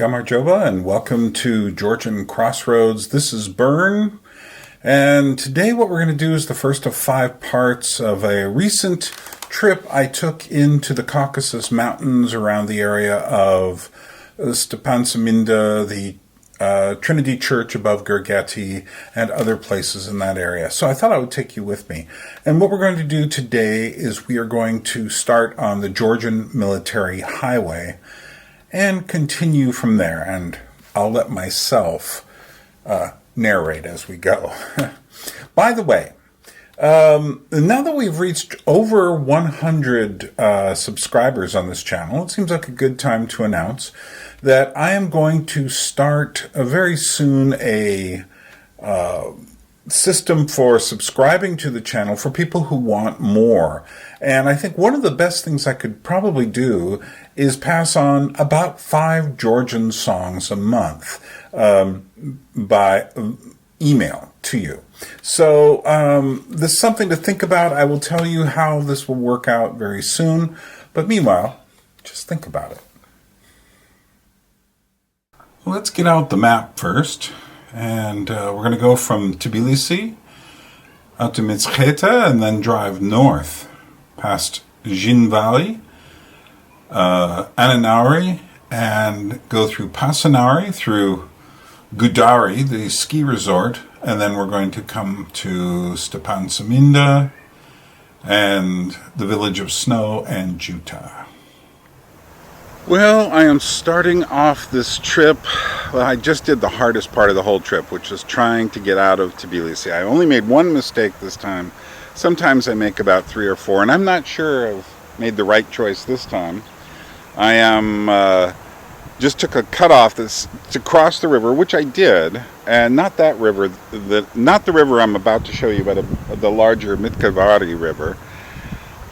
Gamarjoba, and welcome to Georgian Crossroads. This is Byrne, and today what we're going to do is the first of 5 parts of a recent trip I took into the Caucasus Mountains around the area of Stepantsminda, the Trinity Church above Gergeti, and other places in that area. So I thought I would take you with me. And what we're going to do today is we are going to start on the Georgian Military Highway and continue from there. And I'll let myself narrate as we go. By the way, now that we've reached over 100 subscribers on this channel, it seems like a good time to announce that I am going to start very soon a system for subscribing to the channel for people who want more. And I think one of the best things I could probably do is pass on about 5 Georgian songs a month by email to you. So this is something to think about. I will tell you how this will work out very soon. But meanwhile, just think about it. Let's get out the map first. And we're going to go from Tbilisi out to Mizkheta and then drive north past Jin Valley, Pasanauri, and go through Pasanauri, through Gudari, the ski resort, and then we're going to come to Stepantsminda and the village of Snow and Juta. Well, I am starting off this trip. Well, I just did the hardest part of the whole trip, which is trying to get out of Tbilisi. I only made one mistake this time. Sometimes I make about 3 or 4, and I'm not sure I've made the right choice this time. I just took a cutoff to cross the river, which I did, and not that river, not the river I'm about to show you, but the larger Mitkavari River.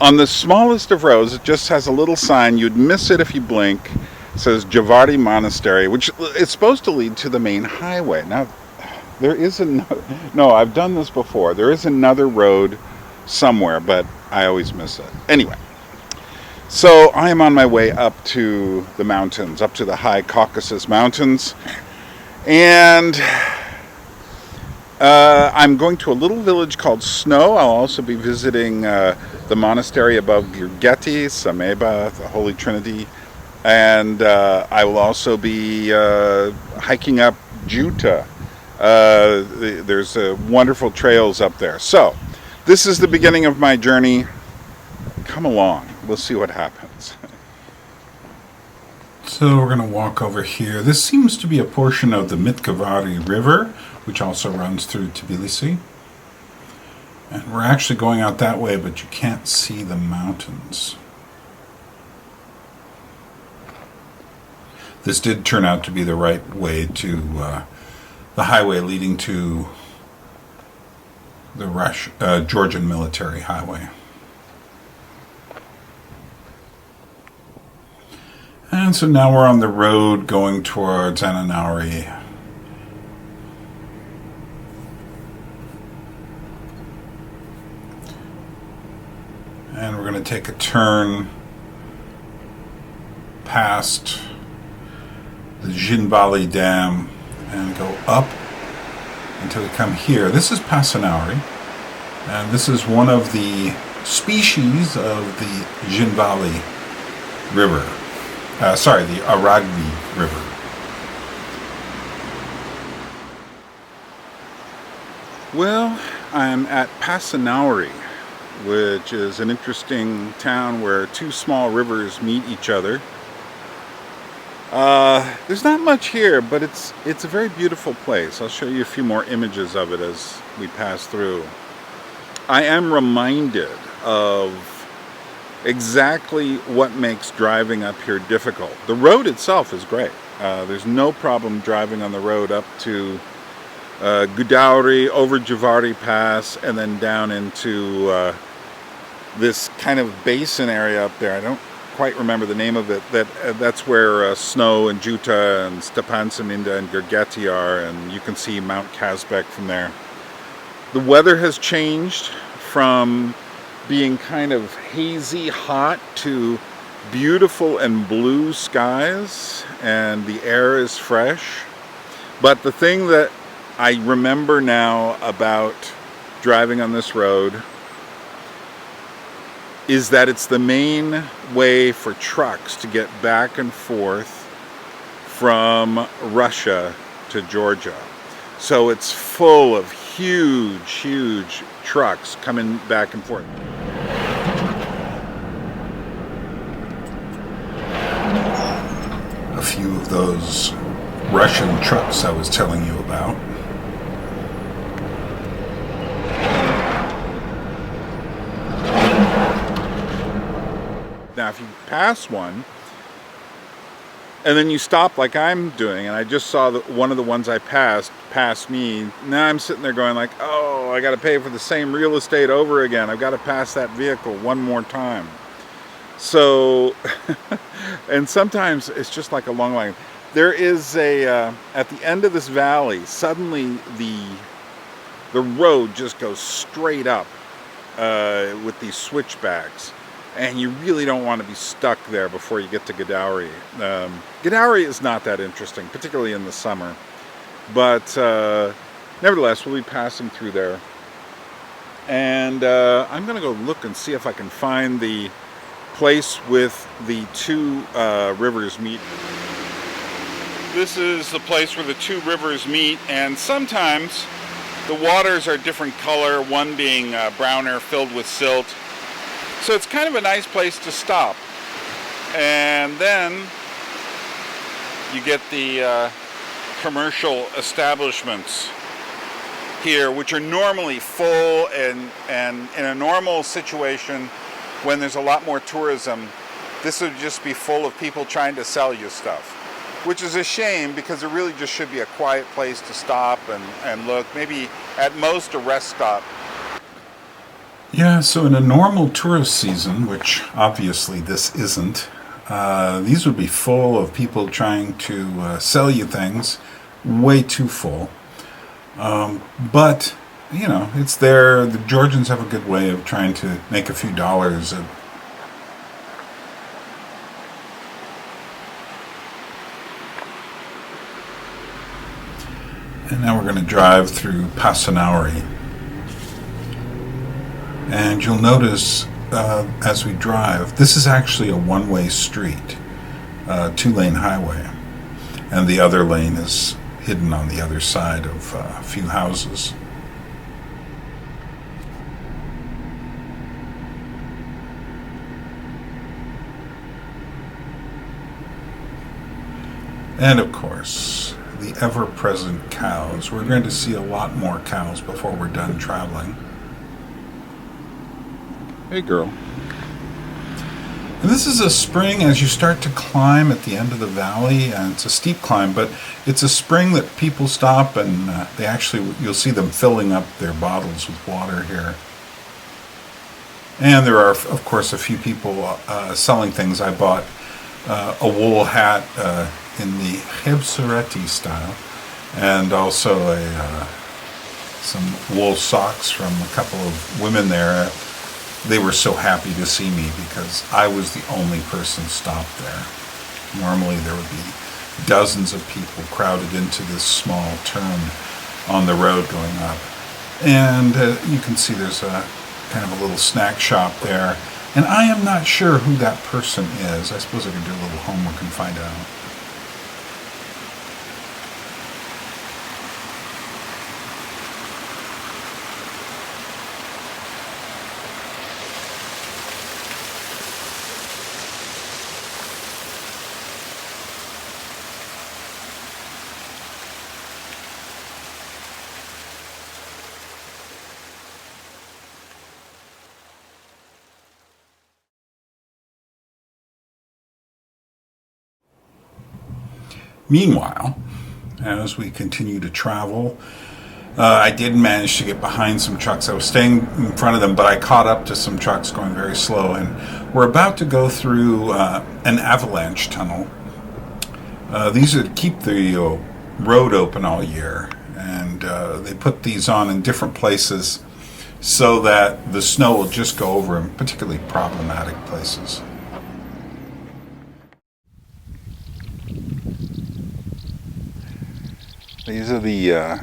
On the smallest of roads, it just has a little sign. You'd miss it if you blink. It says Javari Monastery, which is supposed to lead to the main highway. Now, there is no, I've done this before. There is another road somewhere, but I always miss it. Anyway, so I am on my way up to the mountains, up to the high Caucasus Mountains. And I'm going to a little village called Snow. I'll also be visiting the monastery above Gergeti, Sameba, the Holy Trinity. And I will also be hiking up Juta. There's wonderful trails up there. So, this is the beginning of my journey. Come along. We'll see what happens. So we're going to walk over here. This seems to be a portion of the Mitkavari River, which also runs through Tbilisi. And we're actually going out that way, but you can't see the mountains. This did turn out to be the right way to the highway leading to the Georgian Military Highway. And so now we're on the road going towards Pasanauri. And we're going to take a turn past the Jin Valley Dam and go up until we come here. This is Pasanauri, and this is one of the species of the Jin Valley River. The Aragvi River. Well, I'm at Pasanauri, which is an interesting town where 2 small rivers meet each other. There's not much here, but it's a very beautiful place. I'll show you a few more images of it as we pass through. I am reminded of exactly what makes driving up here difficult. The road itself is great. There's no problem driving on the road up to Gudari, over Javari Pass, and then down into this kind of basin area up there. I don't quite remember the name of it. That's where Snow and Juta and Stepantsminda and Gergeti are, and you can see Mount Kazbek from there. The weather has changed from being kind of hazy hot to beautiful and blue skies, and the air is fresh. But the thing that I remember now about driving on this road is that it's the main way for trucks to get back and forth from Russia to Georgia. So it's full of huge trucks coming back and forth. A few of those Russian trucks I was telling you about. Now if you pass one and then you stop like I'm doing, and I just saw that one of the ones I passed me, now I'm sitting there going like, oh, I got to pay for the same real estate over again. I've got to pass that vehicle one more time. So, and sometimes it's just like a long line. There is a, at the end of this valley, suddenly the road just goes straight up with these switchbacks. And you really don't want to be stuck there before you get to Gdauri. Gdauri is not that interesting, particularly in the summer. But nevertheless, we'll be passing through there. And I'm going to go look and see if I can find the place with the two rivers meet. This is the place where the two rivers meet, and sometimes the waters are different color, one being browner, filled with silt. So it's kind of a nice place to stop. And then you get the commercial establishments here, which are normally full, and in a normal situation when there's a lot more tourism, this would just be full of people trying to sell you stuff, which is a shame because there really just should be a quiet place to stop and look, maybe at most a rest stop. Yeah, so in a normal tourist season, which obviously this isn't, these would be full of people trying to sell you things, way too full. But, you know, it's there. The Georgians have a good way of trying to make a few dollars. And now we're going to drive through Pasanauri. And you'll notice as we drive, this is actually a one-way street, two-lane highway, and the other lane is hidden on the other side of a few houses. And of course, the ever-present cows. We're going to see a lot more cows before we're done traveling. Hey girl. And this is a spring as you start to climb at the end of the valley, and it's a steep climb, but it's a spring that people stop and they actually, you'll see them filling up their bottles with water here. And there are, of course, a few people selling things. I bought a wool hat in the Hebsureti style, and also some wool socks from a couple of women there. They were so happy to see me because I was the only person stopped there. Normally there would be dozens of people crowded into this small turn on the road going up. And you can see there's a kind of a little snack shop there. And I am not sure who that person is. I suppose I could do a little homework and find out. Meanwhile, as we continue to travel, I did manage to get behind some trucks. I was staying in front of them, but I caught up to some trucks going very slow, and we're about to go through an avalanche tunnel. These are to keep the road open all year, and they put these on in different places so that the snow will just go over in particularly problematic places. These are the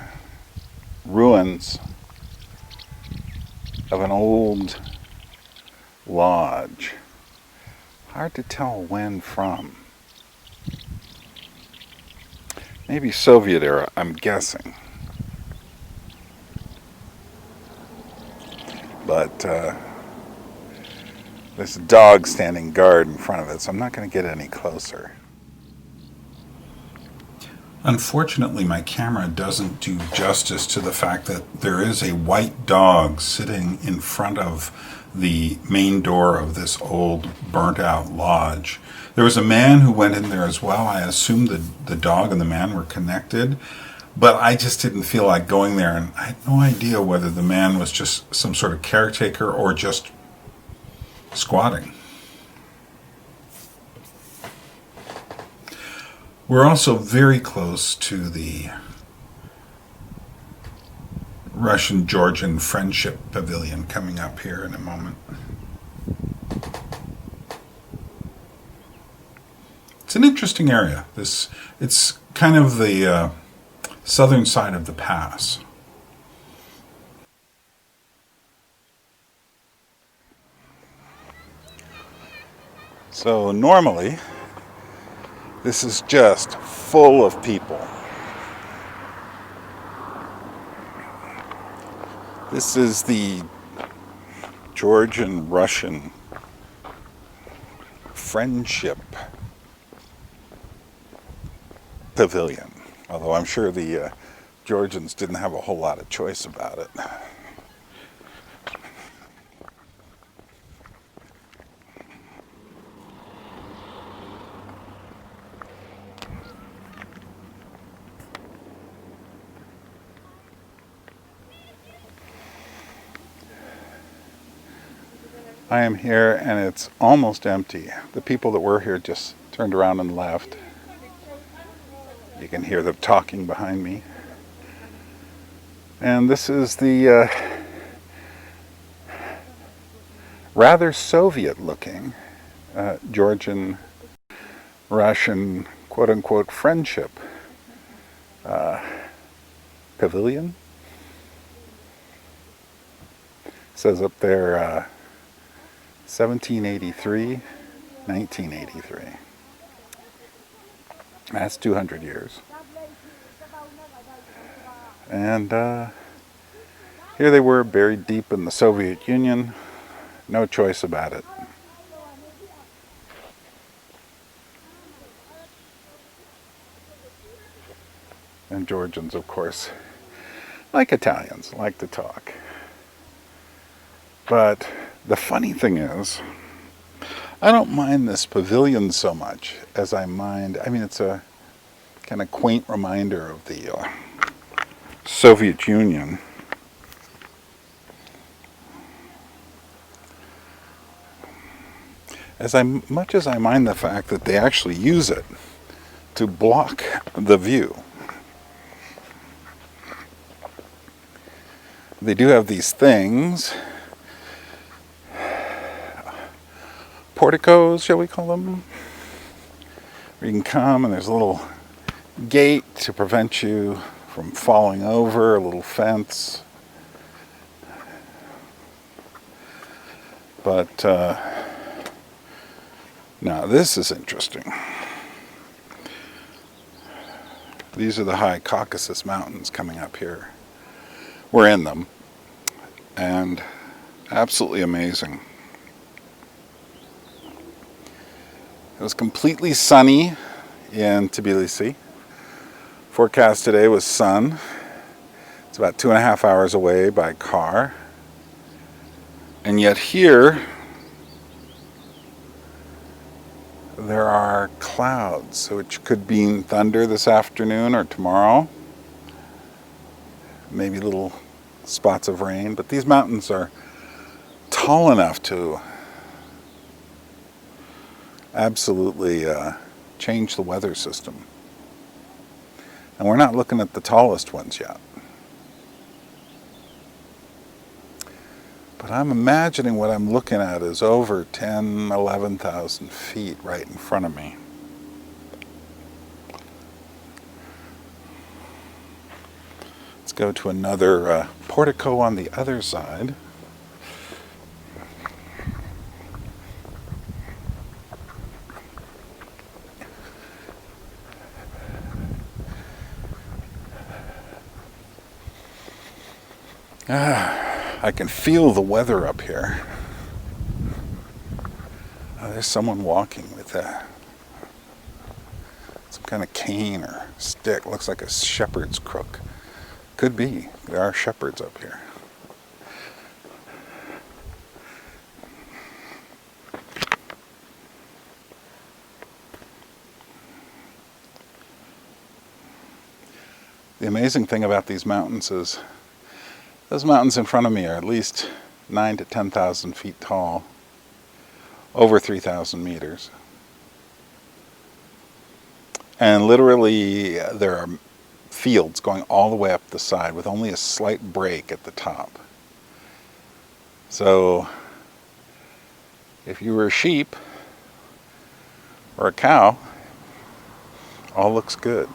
ruins of an old lodge. Hard to tell when from. Maybe Soviet era, I'm guessing. But there's a dog standing guard in front of it, so I'm not going to get any closer. Unfortunately, my camera doesn't do justice to the fact that there is a white dog sitting in front of the main door of this old burnt-out lodge. There was a man who went in there as well. I assumed the dog and the man were connected, but I just didn't feel like going there, and I had no idea whether the man was just some sort of caretaker or just squatting. We're also very close to the Russian-Georgian Friendship Pavilion coming up here in a moment. It's an interesting area. It's kind of the southern side of the pass. So normally, this is just full of people. This is the Georgian-Russian Friendship Pavilion. Although I'm sure the Georgians didn't have a whole lot of choice about it. I am here and it's almost empty. The people that were here just turned around and left. You can hear them talking behind me. And this is the rather Soviet-looking Georgian-Russian quote-unquote friendship pavilion. It says up there 1783, 1983. That's 200 years. And here they were, buried deep in the Soviet Union. No choice about it. And Georgians, of course, like Italians, like to talk. But the funny thing is, I don't mind this pavilion so much as I mind, it's a kind of quaint reminder of the Soviet Union. Much as I mind the fact that they actually use it to block the view. They do have these things, porticos, shall we call them? Where you can come and there's a little gate to prevent you from falling over, a little fence. But now this is interesting. These are the high Caucasus Mountains coming up here. We're in them, and absolutely amazing. It was completely sunny in Tbilisi. Forecast today was sun. It's about 2.5 hours away by car. And yet here, there are clouds, which could mean thunder this afternoon or tomorrow. Maybe little spots of rain, but these mountains are tall enough to absolutely change the weather system. And we're not looking at the tallest ones yet. But I'm imagining what I'm looking at is over 10, 11,000 feet right in front of me. go to another portico on the other side. I can feel the weather up here. There's someone walking with some kind of cane or stick. Looks like a shepherd's crook. Could be. There are shepherds up here. The amazing thing about these mountains is those mountains in front of me are at least 9,000 to 10,000 feet tall, over 3,000 meters. And literally there are fields going all the way up the side with only a slight break at the top. So if you were a sheep or a cow, all looks good.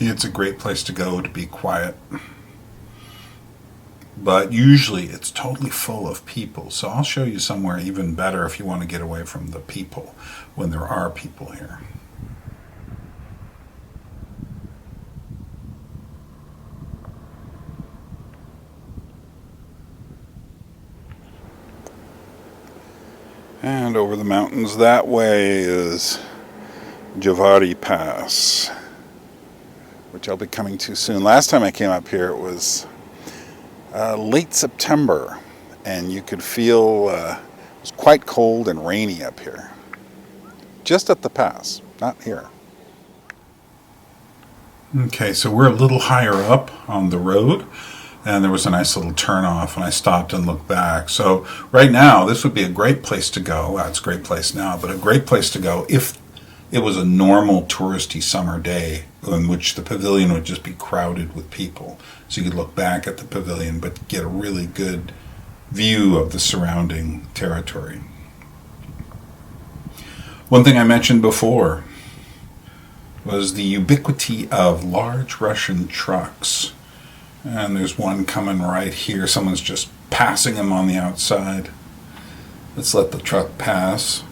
It's a great place to go to be quiet. But usually it's totally full of people. So I'll show you somewhere even better if you want to get away from the people when there are people here. And over the mountains that way is Javari Pass, which I'll be coming to soon. Last time I came up here, it was late September, and you could feel it was quite cold and rainy up here. Just at the pass, not here. Okay, so we're a little higher up on the road, and there was a nice little turnoff, and I stopped and looked back. So right now, this would be a great place to go. Well, it's a great place now, but a great place to go if it was a normal touristy summer day in which the pavilion would just be crowded with people. So you could look back at the pavilion but get a really good view of the surrounding territory. One thing I mentioned before was the ubiquity of large Russian trucks. And there's one coming right here. Someone's just passing him on the outside. Let's let the truck pass.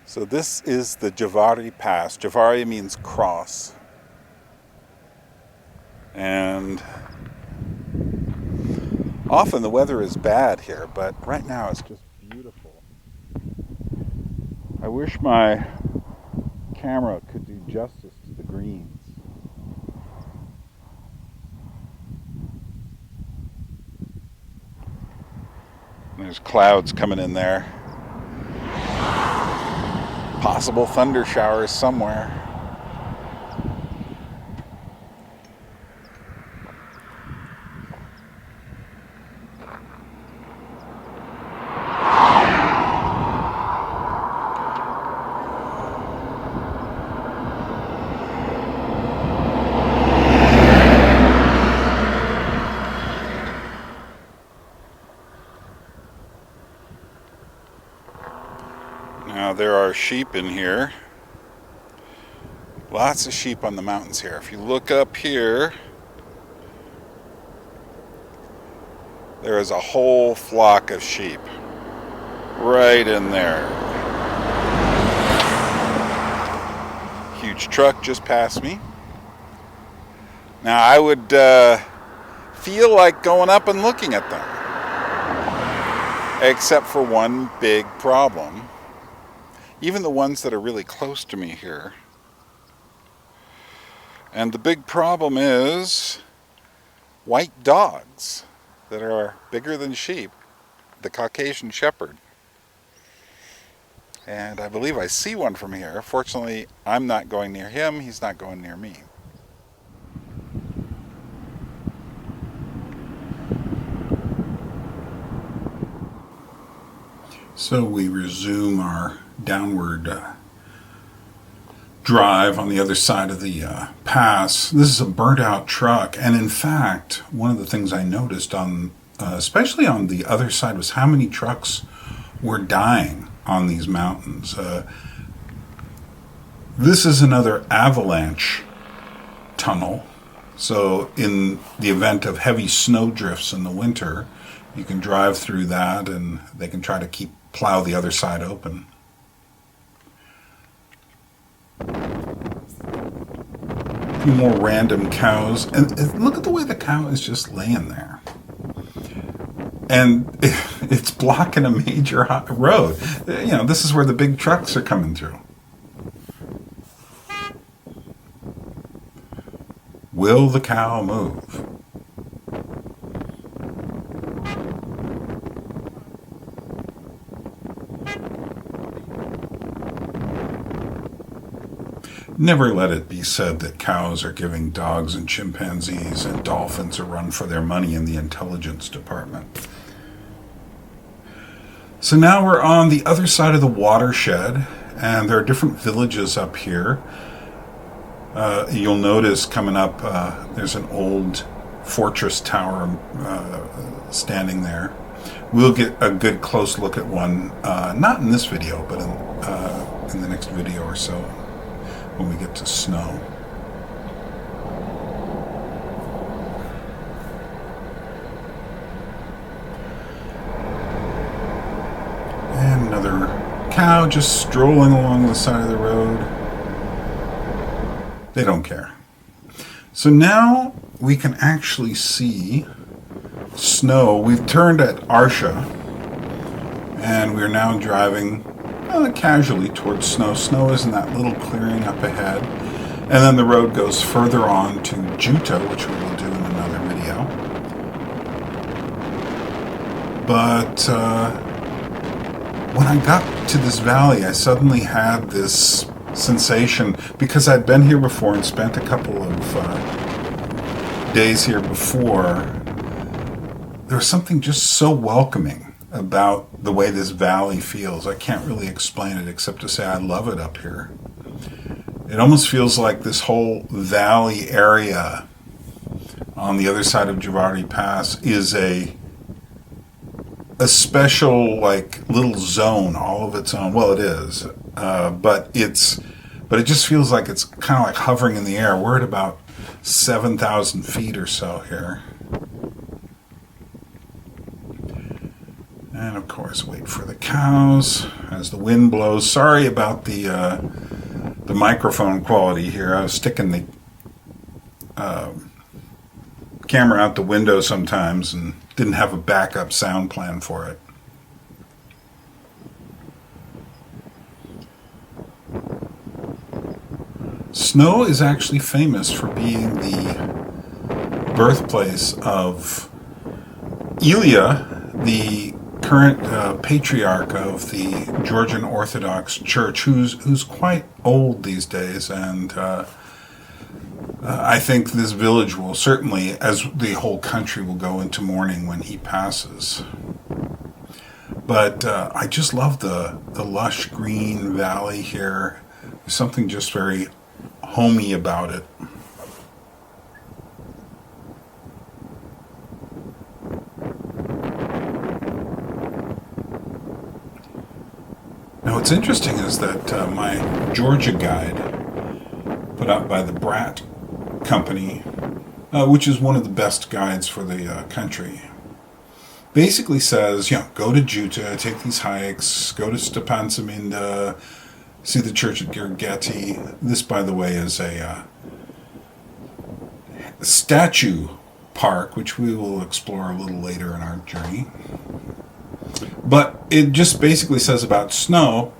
So this is the Javari Pass. Javari means cross. And often the weather is bad here, but right now it's just beautiful. I wish my camera could do justice to the greens. There's clouds coming in there. Possible thunder showers somewhere. Now there are sheep in here. Lots of sheep on the mountains here. If you look up here, there is a whole flock of sheep. Right in there. Huge truck just passed me. Now I would feel like going up and looking at them. Except for one big problem. Even the ones that are really close to me here. And the big problem is white dogs that are bigger than sheep. The Caucasian Shepherd. And I believe I see one from here. Fortunately, I'm not going near him. He's not going near me. So we resume our downward drive on the other side of the pass. This is a burnt out truck. And in fact, one of the things I noticed on, especially on the other side, was how many trucks were dying on these mountains. This is another avalanche tunnel. So in the event of heavy snow drifts in the winter, you can drive through that and they can try to plow the other side open. A few more random cows. And look at the way the cow is just laying there. And it's blocking a major road. You know, this is where the big trucks are coming through. Will the cow move? Never let it be said that cows are giving dogs and chimpanzees and dolphins a run for their money in the intelligence department. So now we're on the other side of the watershed, and there are different villages up here. You'll notice coming up, there's an old fortress tower standing there. We'll get a good close look at one, not in this video, but in the next video or so, when we get to snow. And another cow just strolling along the side of the road. They don't care. So now we can actually see snow. We've turned at Arsha, and we're now driving casually towards snow. Snow is in that little clearing up ahead. And then the road goes further on to Juta, which we will do in another video. But when I got to this valley, I suddenly had this sensation, because I'd been here before and spent a couple of days here before. There was something just so welcoming about the way this valley feels. I can't really explain it except to say I love it up here. It almost feels like this whole valley area on the other side of Javari Pass is a special, like, little zone all of its own. Well, it is, but it just feels like it's kind of like hovering in the air. We're at about 7,000 feet or so here. And of course, wait for the cows as the wind blows. Sorry about the microphone quality here. I was sticking the camera out the window sometimes and didn't have a backup sound plan for it. Snow is actually famous for being the birthplace of Ilya, the current patriarch of the Georgian Orthodox Church, who's quite old these days, and I think this village will certainly, as the whole country, will go into mourning when he passes. But I just love the lush green valley here. There's something just very homey about it. Now what's interesting is that my Georgia guide, put out by the Brat Company, which is one of the best guides for the country, basically says, go to Juta, take these hikes, go to Stepan Saminda, see the church at Gergeti. This, by the way, is a statue park, which we will explore a little later in our journey. But it just basically says about snow.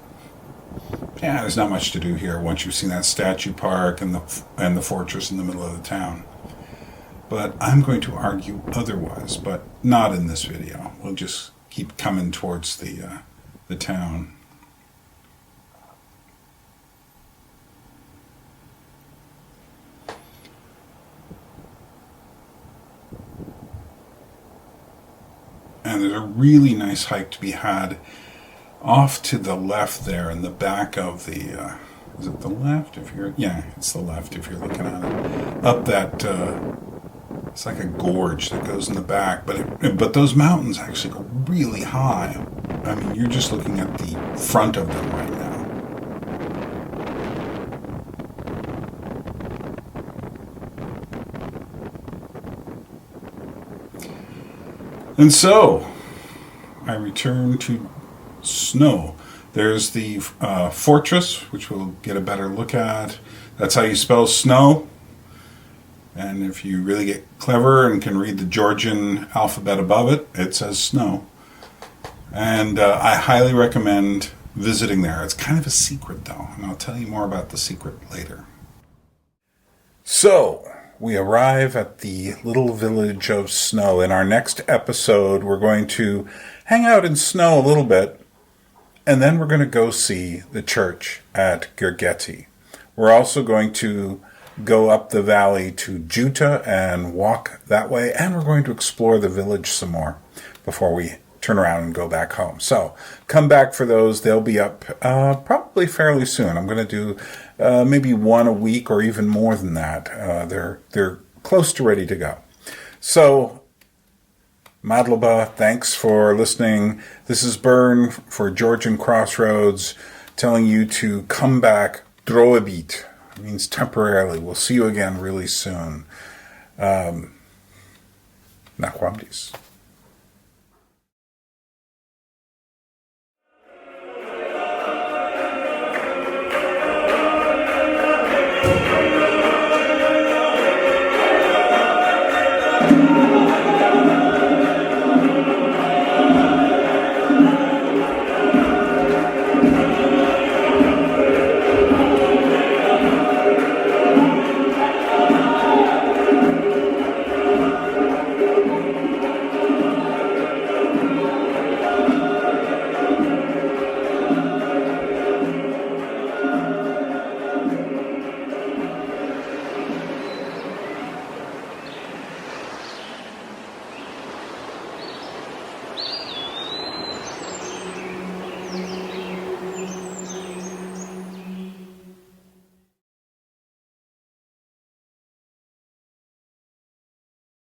Yeah, there's not much to do here once you've seen that statue park and the fortress in the middle of the town. But I'm going to argue otherwise, but not in this video. We'll just keep coming towards the town. And there's a really nice hike to be had off to the left there in the back of the, is it the left? Yeah, it's the left if you're looking at it. Up that, it's like a gorge that goes in the back, but those mountains actually go really high. I mean, you're just looking at the front of them right now. And so, I return to snow. There's the fortress, which we'll get a better look at. That's how you spell snow. And if you really get clever and can read the Georgian alphabet above it, it says snow. And I highly recommend visiting there. It's kind of a secret, though, and I'll tell you more about the secret later. So, we arrive at the little village of Snow. In our next episode, we're going to hang out in snow a little bit, and then we're going to go see the church at Gergeti. We're also going to go up the valley to Juta and walk that way, and we're going to explore the village some more before we turn around and go back home. So come back for those. They'll be up probably fairly soon. I'm going to do maybe one a week or even more than that. They're close to ready to go. So Madloba, thanks for listening. This is Byrne for Georgian Crossroads, telling you to come back. Droebit means temporarily. We'll see you again really soon. Nakwamdis.